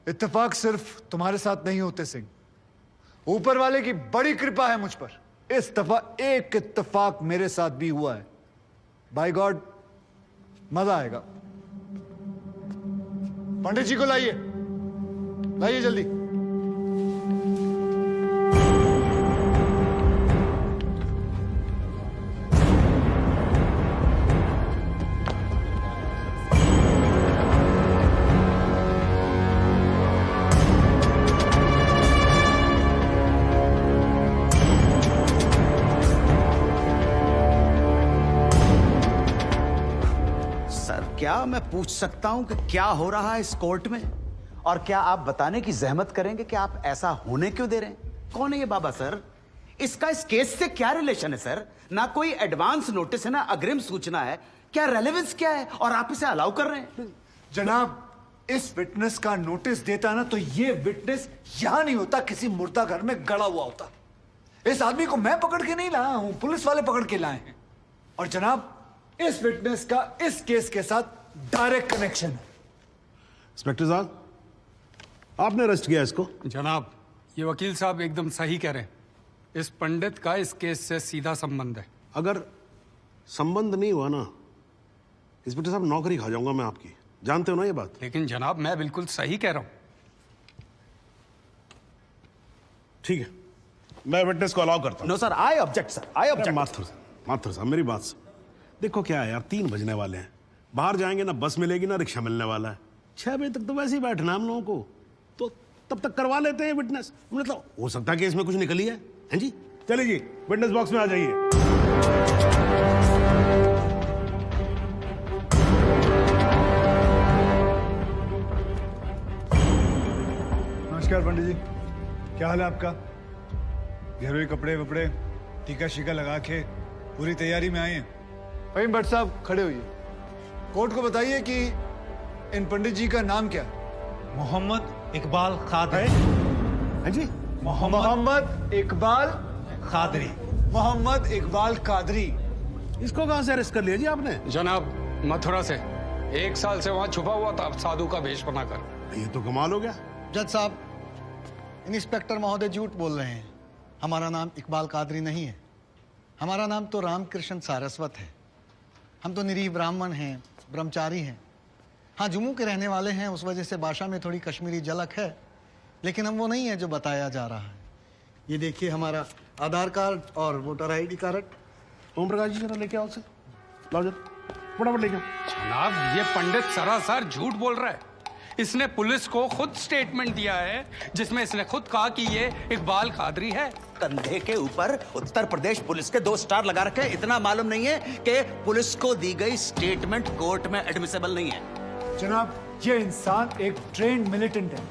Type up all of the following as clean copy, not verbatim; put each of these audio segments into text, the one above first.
इत्तेफाक सिर्फ तुम्हारे साथ नहीं होते सिंह, ऊपर वाले की बड़ी कृपा है मुझ पर। इस दफा एक इत्तेफाक मेरे साथ भी हुआ है। बाय गॉड, मजा आएगा। पंडित जी को लाइए, लाइए जल्दी। क्या मैं पूछ सकता हूं कि क्या हो रहा है इस कोर्ट में? और क्या आप बताने की जहमत करेंगे कि आप ऐसा होने क्यों दे रहे हैं? कौन है ये बाबा सर? इसका इस केस से क्या रिलेशन है सर? ना कोई एडवांस नोटिस है, ना अग्रिम सूचना है। क्या रेलेवेंस क्या है? और आप इसे अलाउ कर रहे हैं? जनाब, इस विटनेस का नोटिस देता ना तो ये विटनेस यहां नहीं होता, किसी मुर्दा घर में गड़ा हुआ होता। इस आदमी को मैं पकड़ के नहीं लाया हूं, पुलिस वाले पकड़ के लाए हैं। और जनाब, इस विटनेस का इस केस के साथ डायरेक्ट कनेक्शन है। इंस्पेक्टर साहब, आपने अरेस्ट किया इसको? जनाब, ये वकील साहब एकदम सही कह रहे हैं। इस पंडित का इस केस से सीधा संबंध है। अगर संबंध नहीं हुआ ना, इंस्पेक्टर साहब, नौकरी खा जाऊंगा मैं आपकी। जानते हो ना ये बात? लेकिन जनाब, मैं बिल्कुल सही कह रहा हूं। ठीक है, मैं विटनेस को अलाउ करता हूं। No sir, I object sir, I object. Mathur साहब, मेरी बात सुन। देखो क्या है यार, 3 बजने वाले हैं, बाहर जाएंगे ना बस मिलेगी ना रिक्शा मिलने वाला है। 6 बजे तक तो वैसे ही बैठना हम लोगों को, तो तब तक करवा लेते हैं विटनेस। मतलब हो सकता है कि इसमें कुछ निकली है। हैं जी? चलिए जी, विटनेस बॉक्स में आ जाइए। नमस्कार पंडित जी, क्या हाल है आपका? घरेलू कपड़े वपड़े, टीका शीका लगा के पूरी तैयारी में आए हैं। फहीम भट्ट साहब, खड़े होइए। कोर्ट को बताइए कि इन पंडित जी का नाम क्या है? मोहम्मद इकबाल खादरी। हैं जी? मोहम्मद इकबाल खादरी। मोहम्मद इकबाल कादरी। इसको कहां से अरेस्ट कर लिया जी आपने? जनाब, मथुरा से 1 साल से वहां छुपा हुआ था, साधु का भेष बनाकर। ये तो कमाल हो गया। जज साहब, इंस्पेक्टर महोदय झूठ बोल रहे हैं। हमारा नाम इकबाल कादरी नहीं है, हमारा नाम तो रामकृष्ण सारस्वत है। हम तो निरीह ब्राह्मण हैं, ब्रह्मचारी हैं। हाँ, जम्मू के रहने वाले हैं, उस वजह से भाषा में थोड़ी कश्मीरी झलक है, लेकिन हम वो नहीं है जो बताया जा रहा है। ये देखिए हमारा आधार कार्ड और voter ID card. Om Prakash ji, जरा लेके आओ उसे। लाओ जरा, फटाफट लेके आओ। जनाब, ये पंडित सरासर झूठ बोल रहा है। इसने पुलिस को खुद स्टेटमेंट दिया है, जिसमें इसने खुद कहा कि ये इकबाल कादरी है। कंधे के ऊपर उत्तर प्रदेश पुलिस के 2 स्टार लगा रखे। इतना मालूम नहीं है कि पुलिस को दी गई स्टेटमेंट कोर्ट में एडमिसेबल नहीं है। जनाब, ये इंसान एक ट्रेन्ड मिलिटेंट है।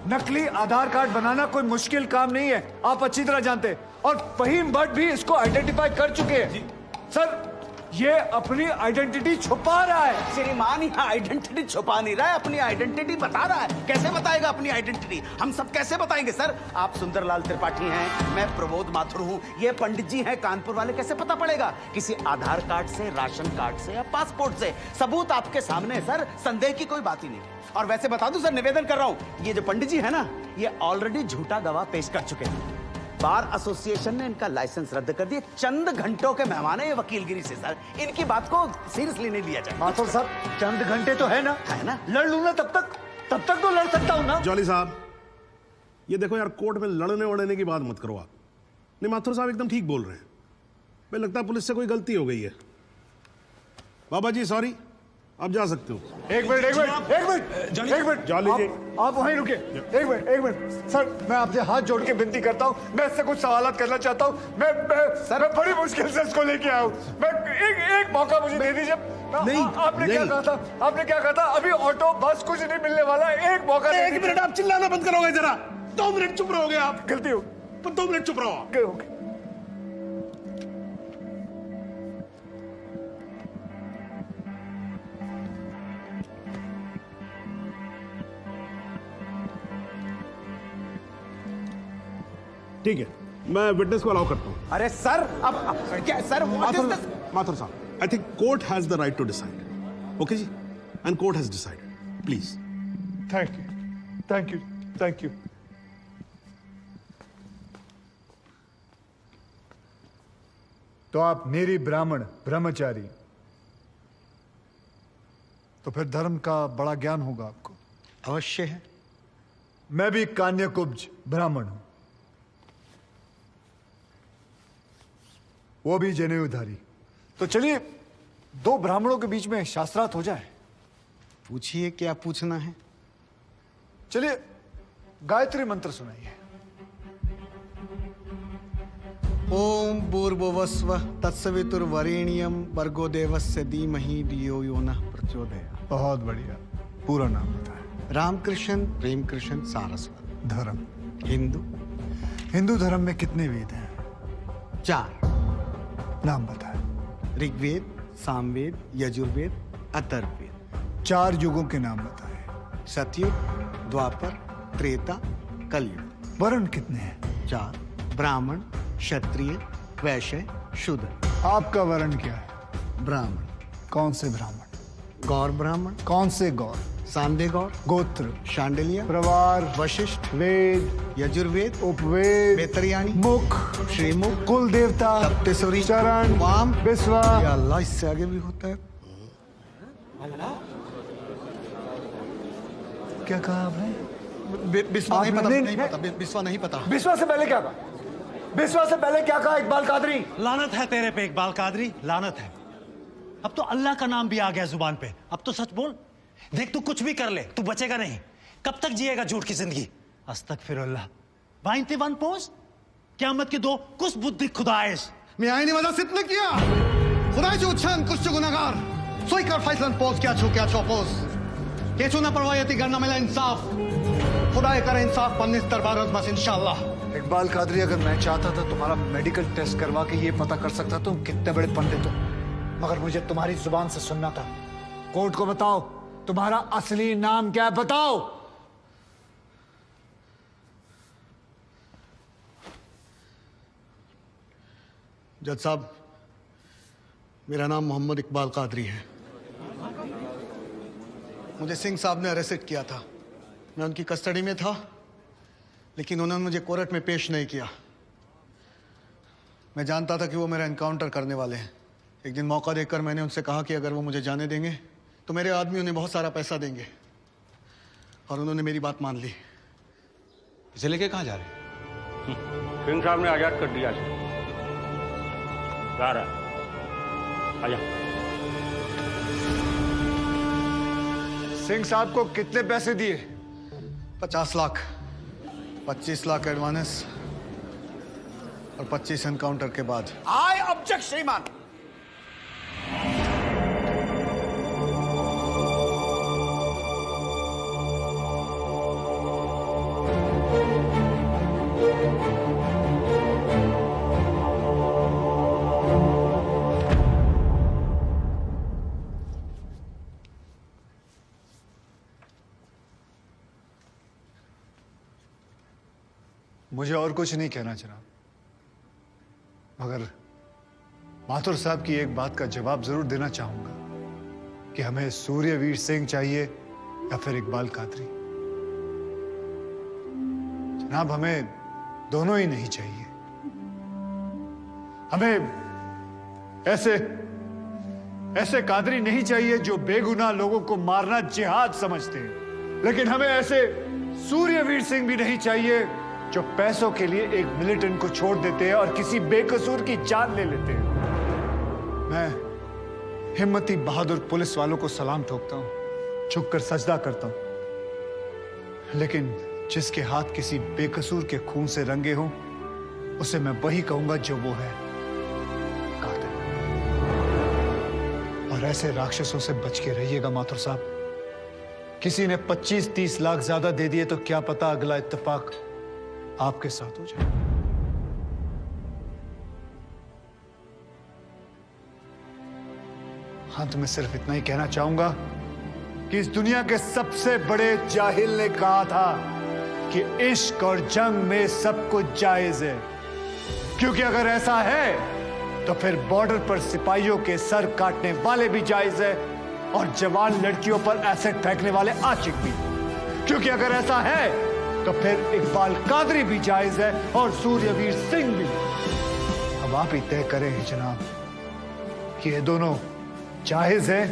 नकली आधार कार्ड बनाना कोई मुश्किल काम नहीं है, आप अच्छी तरह जानते हैं। और फहीम भट्ट भी इसको आइडेंटिफाई कर चुके हैं। सर, ये अपनी आइडेंटिटी छुपा रहा है। श्रीमान यहाँ आइडेंटिटी छुपा नहीं रहा है, अपनी आइडेंटिटी बता रहा है। कैसे बताएगा अपनी आइडेंटिटी? हम सब कैसे बताएंगे सर? आप सुंदरलाल त्रिपाठी हैं, मैं प्रबोध माथुर हूँ, ये पंडित जी हैं कानपुर वाले। कैसे पता पड़ेगा? किसी आधार कार्ड से, राशन कार्ड से या पासपोर्ट से। सबूत आपके सामने है सर, संदेह की कोई बात ही नहीं। और वैसे बता दूं सर, निवेदन कर रहा हूं, ये जो पंडित जी है ना, ये ऑलरेडी झूठा गवाह पेश कर चुके हैं। बार एसोसिएशन ने इनका लाइसेंस रद्द कर दिया। चंद घंटों के मेहमान है ये वकीलगिरी से सर, इनकी बात को सीरियसली नहीं लिया जाए। माथुर साहब, चंद घंटे तो है ना, लड़ लूं ना तब तक तो लड़ सकता हूं ना। जॉली साहब, ये देखो यार, कोर्ट में लड़ने वड़ने की बात मत करो आप। नहीं, माथुर साहब एकदम ठीक बोल रहे हैं। मुझे लगता है पुलिस से कोई गलती हो गई है। बाबा जी सॉरी, आप जा सकते हो। एक मिनट जॉली जी, आप वहीं रुके। एक मिनट सर, मैं आपसे हाथ जोड़ के विनती करता हूँ, मैं इससे कुछ सवालात करना चाहता हूँ। मैं बड़ी मुश्किल से इसको लेके आया हूँ। मैं एक मौका मुझे दे दीजिए। नहीं, आपने क्या कहा था? आपने क्या कहा था? अभी ऑटो बस कुछ नहीं मिलने वाला, एक मौका। 1 मिनट आप चिल्लाना बंद करोगे जरा? 2 मिनट चुप रहोगे आप? गलती हो, 2 मिनट चुप रहो आप। ठीक है, मैं विटनेस को अलाउ करता हूं। अरे सर, अब क्या सर? माथुर साहब, I think court has the right to decide. Okay जी, and court has decided. Please. Thank you. Thank you, thank you. तो आप मेरी ब्राह्मण ब्रह्मचारी, तो फिर धर्म का बड़ा ज्ञान होगा आपको। अवश्य है। मैं भी कान्यकुब्ज ब्राह्मण हूं, वो भी जनेऊधारी। तो चलिए दो ब्राह्मणों के बीच में शास्त्रार्थ हो जाए। पूछिए क्या पूछना है। चलिए गायत्री मंत्र सुनाइए। ओम भूर्भुवस्व तत्सवितुर्वरेण्यम भर्गो देवस्य धीमहि धियो यो नः प्रचोदयात्। बहुत बढ़िया, पूरा नाम बताएं। रामकृष्ण प्रेमकृष्ण सारस्वत। धर्म? हिंदू। हिंदू धर्म में कितने वेद हैं? 4। नाम बताएं। ऋग्वेद, सामवेद, यजुर्वेद, अथर्ववेद। 4 युगों के नाम बताएं। सतयुग, द्वापर, त्रेता, कलयुग। वर्ण कितने हैं? 4। ब्राह्मण, क्षत्रिय, वैश्य, शूद्र। आपका वर्ण क्या है? ब्राह्मण। कौन से ब्राह्मण? गौर ब्राह्मण। कौन से गौर? सांदे गौर। गोत्र? शांडिल्य। प्रवार? वशिष्ठ। वेद? यजुर्वेद। उपवेद? बेतरियाणी। मुख? श्रीमुख। कुल देवता? सप्तसुरी। चरण? वाम। विश्वा? या अल्लाह, इससे आगे भी होता है। क्या कहा आपने? बिस्वा नहीं आपने- पता, नहीं- नहीं पता, बिस्वा नहीं पता। विश्वा से पहले क्या कहा? विश्वा से पहले क्या कहा इकबाल कादरी? लानत है तेरे पे इकबाल कादरी, लानत है। अब तो अल्लाह का नाम भी आ गया जुबान पे। अब तो सच बोल। देख तू कुछ भी कर ले, तू बचेगा नहीं। कब तक जिएगा झूठ की जिंदगी? अस्तगफिरुल्लाह। वाइनते वन पोज क़यामत के 2 कुछ बुद्धि खुदाइश। मी आईने वाला सिद्ध किया खुदाचे उच्छान कुछ गुनाहगार सोई कर फैसलन पोज क्या छो पोज केचू ना परवायती करना मिला इंसाफ खुदाए करे इंसाफ पन्नीस दरबार बस इंशाल्लाह। इकबाल कादरी, अगर मैं चाहता था तुम्हारा मेडिकल टेस्ट करवा के ये पता कर सकता तुम कितने बड़े पंडित हो, मगर मुझे तुम्हारी जुबान से सुनना था। कोर्ट को बताओ तुम्हारा असली नाम क्या है, बताओ। जज साहब, मेरा नाम मोहम्मद इकबाल कादरी है। मुझे सिंह साहब ने अरेस्ट किया था। मैं उनकी कस्टडी में था, लेकिन उन्होंने मुझे कोर्ट में पेश नहीं किया। मैं जानता था कि वो मेरा एनकाउंटर करने वाले हैं। एक दिन मौका देकर मैंने उनसे कहा कि अगर वो मुझे जाने देंगे तो मेरे आदमी उन्हें बहुत सारा पैसा देंगे, और उन्होंने मेरी बात मान ली। इसे लेके कहाँ जा रहे हैं? सिंह साहब ने आजाद कर दिया है। जा रहा है। आजा। सिंह साहब को कितने पैसे दिए? 50 लाख, 25 लाख एडवांस और 25 एनकाउंटर के बाद। आई ऑब्जेक्ट श्रीमान। मुझे और कुछ नहीं कहना जनाब, मगर माथुर साहब की एक बात का जवाब जरूर देना चाहूंगा कि हमें सूर्यवीर सिंह चाहिए या फिर इकबाल कादरी। जनाब, हमें दोनों ही नहीं चाहिए। हमें ऐसे कादरी नहीं चाहिए जो बेगुनाह लोगों को मारना जिहाद समझते हैं, लेकिन हमें ऐसे सूर्यवीर सिंह भी नहीं चाहिए जो पैसों के लिए एक मिलिटेंट को छोड़ देते हैं और किसी बेकसूर की जान ले लेते हैं। मैं हिम्मती बहादुर पुलिस वालों को सलाम ठोकता हूं, झुककर सजदा करता हूं, लेकिन जिसके हाथ किसी बेकसूर के खून से रंगे हों, उसे मैं वही कहूंगा जो वो है, कातिल। और ऐसे राक्षसों से बच के रहिएगा माथुर साहब। किसी ने 25-30 लाख ज्यादा दे दिए तो क्या पता अगला इत्तेफाक आपके साथ हो जाए। अंत में सिर्फ इतना ही कहना चाहूंगा कि इस दुनिया के सबसे बड़े जाहिल ने कहा था कि इश्क और जंग में सब कुछ जायज है, क्योंकि अगर ऐसा है तो फिर बॉर्डर पर सिपाहियों के सर काटने वाले भी जायज है और जवान लड़कियों पर एसिड फेंकने वाले आशिक भी, क्योंकि अगर ऐसा है तो फिर इकबाल कादरी भी जायज है और सूर्यवीर सिंह भी। अब आप ही तय करें जनाब कि ये दोनों जायज है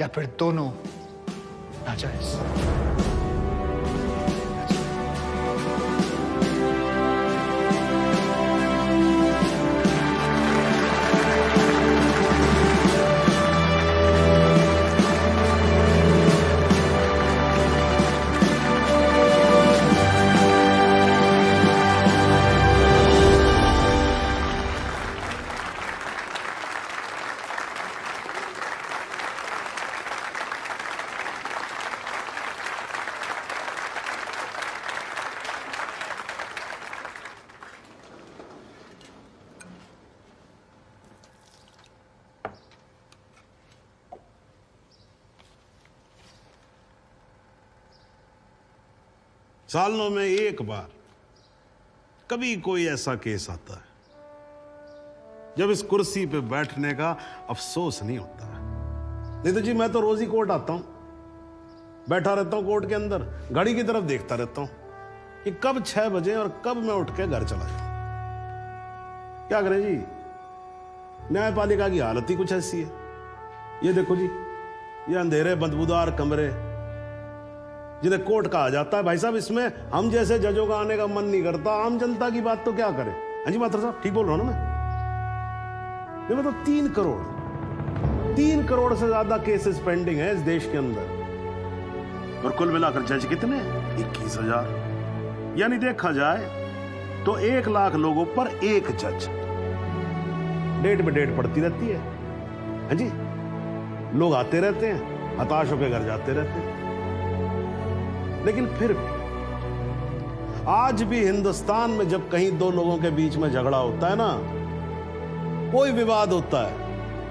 या फिर दोनों नाजायज। सालों में एक बार कभी कोई ऐसा केस आता है जब इस कुर्सी पे बैठने का अफसोस नहीं होता है। नहीं तो जी मैं तो रोज ही कोर्ट आता हूं, बैठा रहता हूं कोर्ट के अंदर, घड़ी की तरफ देखता रहता हूं कि कब 6 बजे और कब मैं उठ के घर चला जाऊं। क्या करें जी, न्यायपालिका की हालत ही कुछ ऐसी है। ये देखो जी, ये अंधेरे बदबूदार कमरे जिन्हें कोर्ट कहा जाता है। भाई साहब, इसमें हम जैसे जजों का आने का मन नहीं करता। आम जनता की बात तो क्या करें। हाँ जी मात्र साहब, ठीक बोल रहा हूं ना मैं? ये मतलब 3 करोड़ से ज्यादा केसेस पेंडिंग है इस देश के अंदर, और कुल मिलाकर जज कितने? 21,000। यानी देखा जाए तो 1 लाख लोगों पर 1 जज। डेट पे डेट पड़ती रहती है। हाँ जी, लोग आते रहते हैं, हताश होकर घर जाते रहते हैं। लेकिन फिर भी आज भी हिंदुस्तान में जब कहीं 2 लोगों के बीच में झगड़ा होता है ना, कोई विवाद होता है,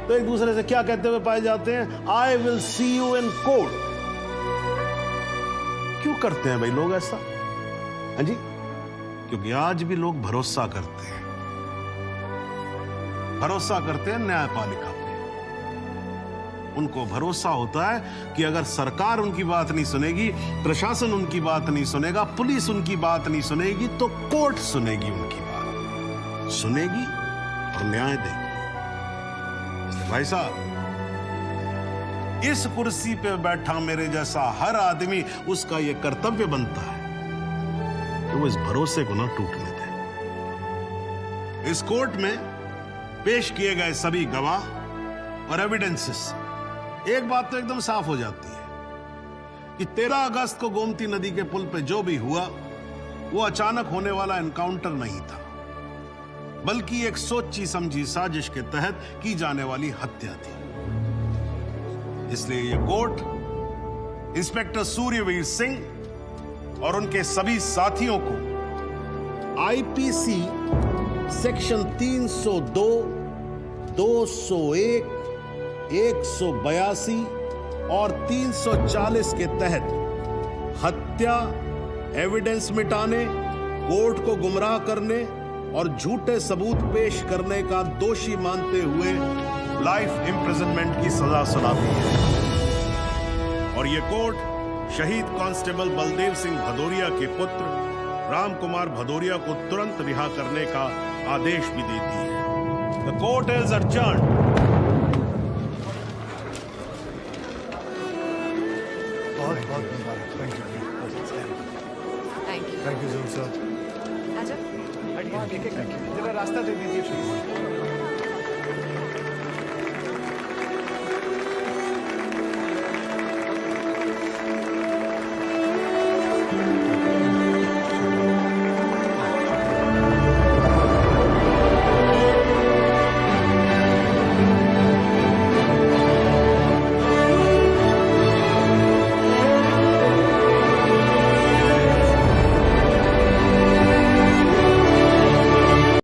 तो एक दूसरे से क्या कहते हुए पाए जाते हैं? I will see you in court. क्यों करते हैं भाई लोग ऐसा? हाँ जी, क्योंकि आज भी लोग भरोसा करते हैं, न्यायपालिका पे। उनको भरोसा होता है कि अगर सरकार उनकी बात नहीं सुनेगी, प्रशासन उनकी बात नहीं सुनेगा, पुलिस उनकी बात नहीं सुनेगी, तो कोर्ट सुनेगी उनकी बात, सुनेगी और न्याय देगी। इसलिए भाई साहब, इस कुर्सी पे बैठा मेरे जैसा हर आदमी, उसका यह कर्तव्य बनता है कि वो इस भरोसे को ना टूटने दे। इस कोर्ट में पेश किए गए सभी गवाह और एविडेंसेस, एक बात तो एकदम साफ हो जाती है कि 13 अगस्त को गोमती नदी के पुल पे जो भी हुआ वो अचानक होने वाला एनकाउंटर नहीं था, बल्कि एक सोची समझी साजिश के तहत की जाने वाली हत्या थी। इसलिए ये कोर्ट इंस्पेक्टर सूर्यवीर सिंह और उनके सभी साथियों को आईपीसी सेक्शन 302, 201, 182 और 340 के तहत हत्या, एविडेंस मिटाने, कोर्ट को गुमराह करने और झूठे सबूत पेश करने का दोषी मानते हुए लाइफ इम्प्रिजनमेंट की सजा सुनाती है। और यह कोर्ट शहीद कांस्टेबल बलदेव सिंह भदौरिया के पुत्र राम कुमार भदौरिया को तुरंत रिहा करने का आदेश भी देती है। The court is adjourned। बहुत बहुत मुबारक। Thank you sir. आजा। जरा रास्ता दे दीजिए प्लीज।